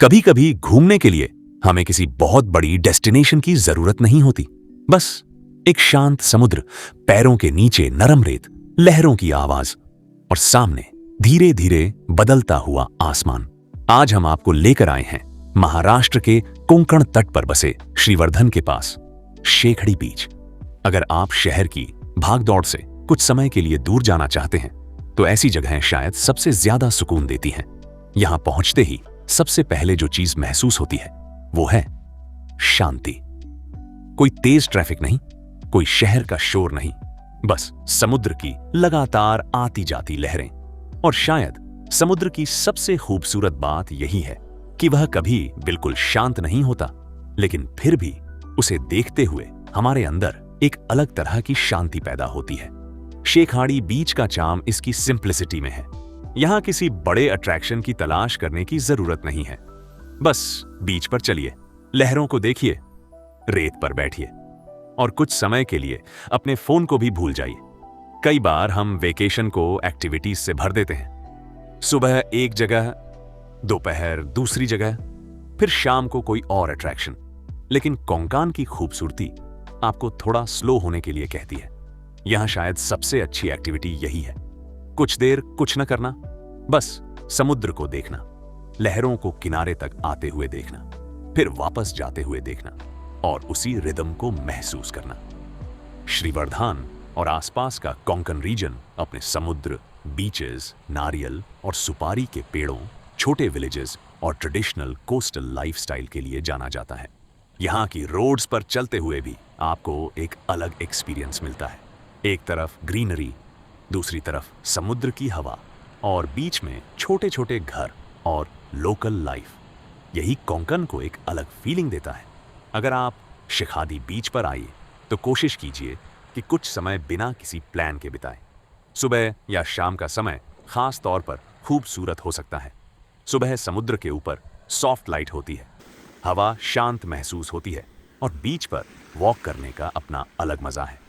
कभी कभी घूमने के लिए हमें किसी बहुत बड़ी डेस्टिनेशन की जरूरत नहीं होती। बस एक शांत समुद्र, पैरों के नीचे नरम रेत, लहरों की आवाज और सामने धीरे धीरे बदलता हुआ आसमान। आज हम आपको लेकर आए हैं महाराष्ट्र के कोंकण तट पर बसे श्रीवर्धन के पास शेखड़ी बीच। अगर आप शहर की भागदौड़ से कुछ समय के लिए दूर जाना चाहते हैं तो ऐसी जगहें शायद सबसे ज्यादा सुकून देती हैं। यहां पहुंचते ही सबसे पहले जो चीज महसूस होती है वो है शांति। कोई तेज ट्रैफिक नहीं, कोई शहर का शोर नहीं, बस समुद्र की लगातार आती जाती लहरें। और शायद समुद्र की सबसे खूबसूरत बात यही है कि वह कभी बिल्कुल शांत नहीं होता, लेकिन फिर भी उसे देखते हुए हमारे अंदर एक अलग तरह की शांति पैदा होती है। शेखाड़ी बीच का चार्म इसकी सिंप्लिसिटी में है। यहां किसी बड़े अट्रैक्शन की तलाश करने की जरूरत नहीं है। बस बीच पर चलिए, लहरों को देखिए, रेत पर बैठिए और कुछ समय के लिए अपने फोन को भी भूल जाइए। कई बार हम वेकेशन को एक्टिविटीज से भर देते हैं। सुबह एक जगह, दोपहर दूसरी जगह, फिर शाम को कोई और अट्रैक्शन। लेकिन कोंकाण की खूबसूरती आपको थोड़ा स्लो होने के लिए कहती है। यहां शायद सबसे अच्छी एक्टिविटी यही है, कुछ देर कुछ न करना, बस समुद्र को देखना, लहरों को किनारे तक आते हुए देखना, फिर वापस जाते हुए देखना और उसी रिदम को महसूस करना। श्रीवर्धन और आसपास का कोंकण रीजन अपने समुद्र, बीचेस, नारियल और सुपारी के पेड़ों, छोटे विलेजेस और ट्रेडिशनल कोस्टल लाइफस्टाइल के लिए जाना जाता है। यहाँ की रोड्स पर चलते हुए भी आपको एक अलग एक्सपीरियंस मिलता है। एक तरफ ग्रीनरी, दूसरी तरफ समुद्र की हवा और बीच में छोटे छोटे घर और लोकल लाइफ। यही कोंकण को एक अलग फीलिंग देता है। अगर आप शेखाड़ी बीच पर आइए तो कोशिश कीजिए कि कुछ समय बिना किसी प्लान के बिताएं। सुबह या शाम का समय खास तौर पर खूबसूरत हो सकता है। सुबह समुद्र के ऊपर सॉफ्ट लाइट होती है, हवा शांत महसूस होती है और बीच पर वॉक करने का अपना अलग मजा है।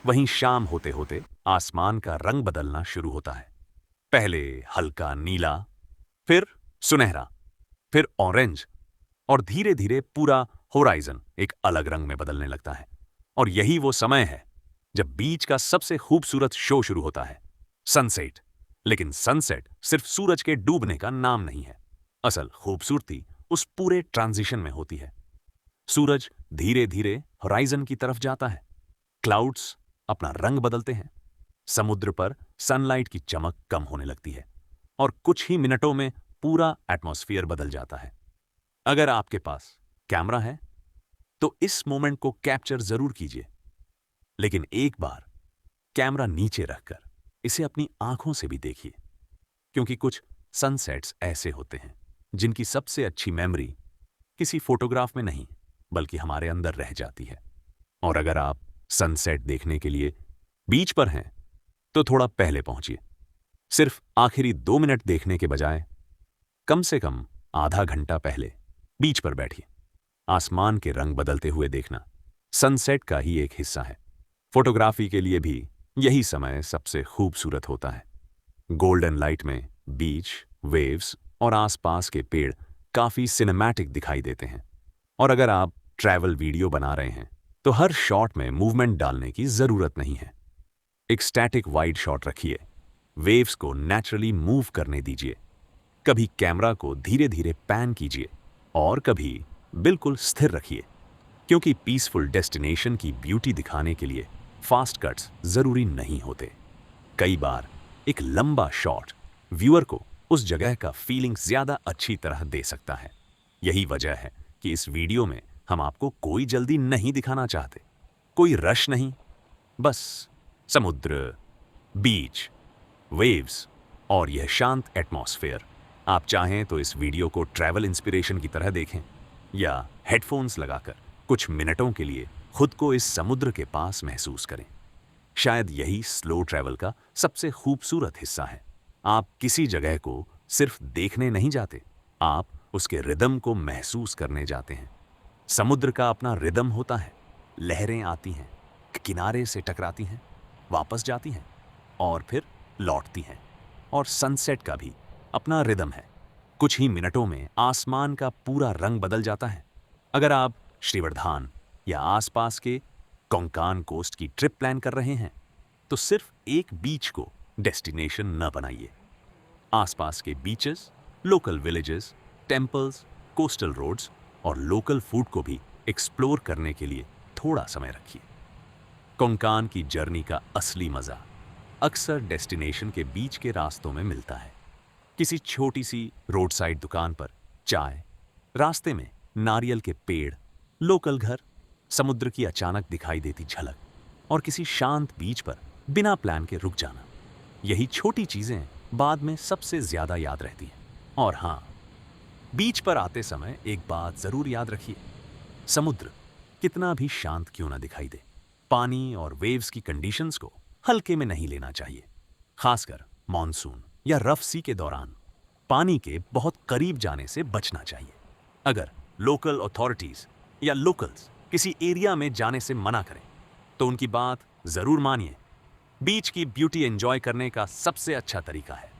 वहीं शाम होते होते आसमान का रंग बदलना शुरू होता है। पहले हल्का नीला, फिर सुनहरा, फिर ऑरेंज और धीरे धीरे पूरा होराइजन एक अलग रंग में बदलने लगता है। और यही वो समय है जब बीच का सबसे खूबसूरत शो शुरू होता है, सनसेट। लेकिन सनसेट सिर्फ सूरज के डूबने का नाम नहीं है। असल खूबसूरती उस पूरे ट्रांजिशन में होती है। सूरज धीरे धीरे होराइजन की तरफ जाता है, क्लाउड्स अपना रंग बदलते हैं, समुद्र पर सनलाइट की चमक कम होने लगती है और कुछ ही मिनटों में पूरा एटमॉस्फेयर बदल जाता है। अगर आपके पास कैमरा है तो इस मोमेंट को कैप्चर जरूर कीजिए, लेकिन एक बार कैमरा नीचे रखकर इसे अपनी आंखों से भी देखिए, क्योंकि कुछ सनसेट्स ऐसे होते हैं जिनकी सबसे अच्छी मेमोरी किसी फोटोग्राफ में नहीं बल्कि हमारे अंदर रह जाती है। और अगर आप सनसेट देखने के लिए बीच पर हैं तो थोड़ा पहले पहुंचिए। सिर्फ आखिरी 2 मिनट देखने के बजाय कम से कम आधा घंटा पहले बीच पर बैठिए। आसमान के रंग बदलते हुए देखना सनसेट का ही एक हिस्सा है। फोटोग्राफी के लिए भी यही समय सबसे खूबसूरत होता है। गोल्डन लाइट में बीच, वेव्स और आसपास के पेड़ काफी सिनेमैटिक दिखाई देते हैं। और अगर आप ट्रैवल वीडियो बना रहे हैं तो हर शॉट में मूवमेंट डालने की जरूरत नहीं है। एक स्टैटिक वाइड शॉट रखिए, वेव्स को नेचुरली मूव करने दीजिए। कभी कैमरा को धीरे धीरे पैन कीजिए और कभी बिल्कुल स्थिर रखिए, क्योंकि पीसफुल डेस्टिनेशन की ब्यूटी दिखाने के लिए फास्ट कट्स जरूरी नहीं होते। कई बार एक लंबा शॉट व्यूअर को उस जगह का फीलिंग ज्यादा अच्छी तरह दे सकता है। यही वजह है कि इस वीडियो में हम आपको कोई जल्दी नहीं दिखाना चाहते, कोई रश नहीं, बस समुद्र, बीच, वेव्स और यह शांत एटमॉस्फेयर। आप चाहें तो इस वीडियो को ट्रैवल इंस्पिरेशन की तरह देखें या हेडफोन्स लगाकर कुछ मिनटों के लिए खुद को इस समुद्र के पास महसूस करें। शायद यही स्लो ट्रैवल का सबसे खूबसूरत हिस्सा है। आप किसी जगह को सिर्फ देखने नहीं जाते, आप उसके रिदम को महसूस करने जाते हैं। समुद्र का अपना रिदम होता है। लहरें आती हैं, किनारे से टकराती हैं, वापस जाती हैं और फिर लौटती हैं। और सनसेट का भी अपना रिदम है। कुछ ही मिनटों में आसमान का पूरा रंग बदल जाता है। अगर आप श्रीवर्धान या आसपास के कोंकान कोस्ट की ट्रिप प्लान कर रहे हैं तो सिर्फ एक बीच को डेस्टिनेशन न बनाइए। आसपास के beaches, local villages, temples, coastal roads और लोकल फूड को भी एक्सप्लोर करने के लिए थोड़ा समय रखिए। कोंकान की जर्नी का असली मजा अक्सर डेस्टिनेशन के बीच के रास्तों में मिलता है। किसी छोटी सी रोड साइड दुकान पर चाय, रास्ते में नारियल के पेड़, लोकल घर, समुद्र की अचानक दिखाई देती झलक और किसी शांत बीच पर बिना प्लान के रुक जाना। यही छोटी चीजें बाद में सबसे ज्यादा याद रहती हैं। और हां, बीच पर आते समय एक बात जरूर याद रखिए, समुद्र कितना भी शांत क्यों ना दिखाई दे, पानी और वेव्स की कंडीशंस को हल्के में नहीं लेना चाहिए। खासकर मॉनसून या रफ सी के दौरान पानी के बहुत करीब जाने से बचना चाहिए। अगर लोकल अथॉरिटीज या लोकल्स किसी एरिया में जाने से मना करें तो उनकी बात जरूर मानिए। बीच की ब्यूटी एंजॉय करने का सबसे अच्छा तरीका है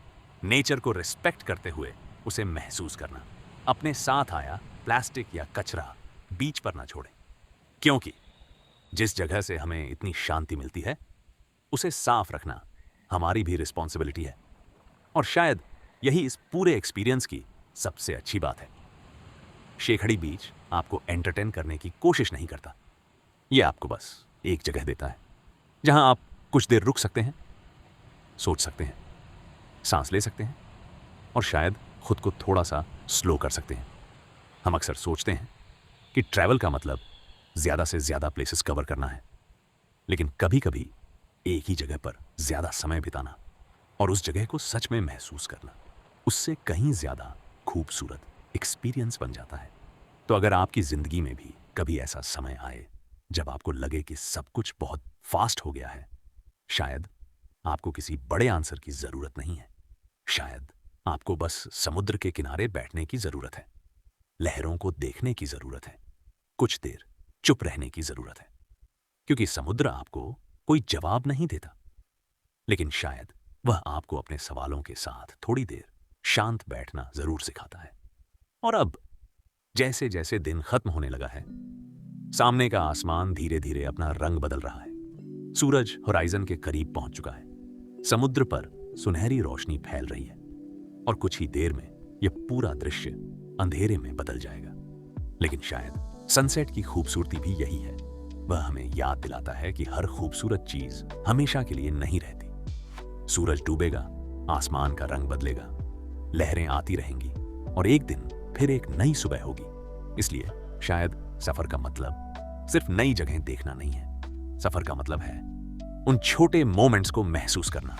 नेचर को रिस्पेक्ट करते हुए उसे महसूस करना। अपने साथ आया प्लास्टिक या कचरा बीच पर ना छोड़ें, क्योंकि जिस जगह से हमें इतनी शांति मिलती है उसे साफ रखना हमारी भी रिस्पॉन्सिबिलिटी है। और शायद यही इस पूरे एक्सपीरियंस की सबसे अच्छी बात है। शेखड़ी बीच आपको एंटरटेन करने की कोशिश नहीं करता, यह आपको बस एक जगह देता है जहां आप कुछ देर रुक सकते हैं, सोच सकते हैं, सांस ले सकते हैं और शायद खुद को थोड़ा सा स्लो कर सकते हैं। हम अक्सर सोचते हैं कि ट्रैवल का मतलब ज्यादा से ज्यादा प्लेसेस कवर करना है, लेकिन कभी कभी एक ही जगह पर ज्यादा समय बिताना और उस जगह को सच में महसूस करना उससे कहीं ज्यादा खूबसूरत एक्सपीरियंस बन जाता है। तो अगर आपकी जिंदगी में भी कभी ऐसा समय आए जब आपको लगे कि सब कुछ बहुत फास्ट हो गया है, शायद आपको किसी बड़े आंसर की जरूरत नहीं है। शायद आपको बस समुद्र के किनारे बैठने की जरूरत है, लहरों को देखने की जरूरत है, कुछ देर चुप रहने की जरूरत है। क्योंकि समुद्र आपको कोई जवाब नहीं देता, लेकिन शायद वह आपको अपने सवालों के साथ थोड़ी देर शांत बैठना जरूर सिखाता है। और अब जैसे जैसे दिन खत्म होने लगा है, सामने का आसमान धीरे धीरे अपना रंग बदल रहा है। सूरज होराइजन के करीब पहुंच चुका है, समुद्र पर सुनहरी रोशनी फैल रही है और कुछ ही देर में यह पूरा दृश्य अंधेरे में बदल जाएगा। लेकिन शायद सनसेट की खूबसूरती भी यही है, वह हमें याद दिलाता है कि हर खूबसूरत चीज हमेशा के लिए नहीं रहती। सूरज डूबेगा, आसमान का रंग बदलेगा, लहरें आती रहेंगी और एक दिन फिर एक नई सुबह होगी। इसलिए शायद सफर का मतलब सिर्फ नई जगह देखना नहीं है। सफर का मतलब है उन छोटे मोमेंट्स को महसूस करना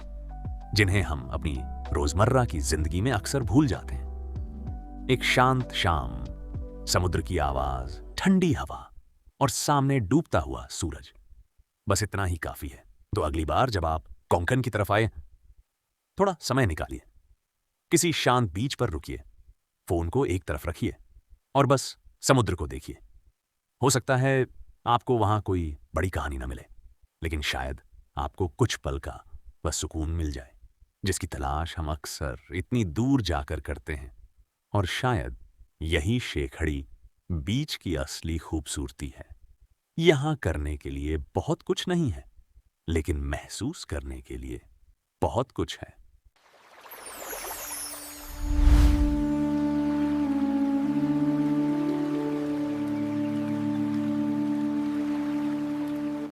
जिन्हें हम अपनी रोजमर्रा की जिंदगी में अक्सर भूल जाते हैं। एक शांत शाम, समुद्र की आवाज, ठंडी हवा और सामने डूबता हुआ सूरज, बस इतना ही काफी है। तो अगली बार जब आप कोंकण की तरफ आए, थोड़ा समय निकालिए, किसी शांत बीच पर रुकिए, फोन को एक तरफ रखिए और बस समुद्र को देखिए। हो सकता है आपको वहां कोई बड़ी कहानी ना मिले, लेकिन शायद आपको कुछ पल का वह सुकून मिल जाए जिसकी तलाश हम अक्सर इतनी दूर जाकर करते हैं। और शायद यही शेखड़ी बीच की असली खूबसूरती है। यहां करने के लिए बहुत कुछ नहीं है, लेकिन महसूस करने के लिए बहुत कुछ है।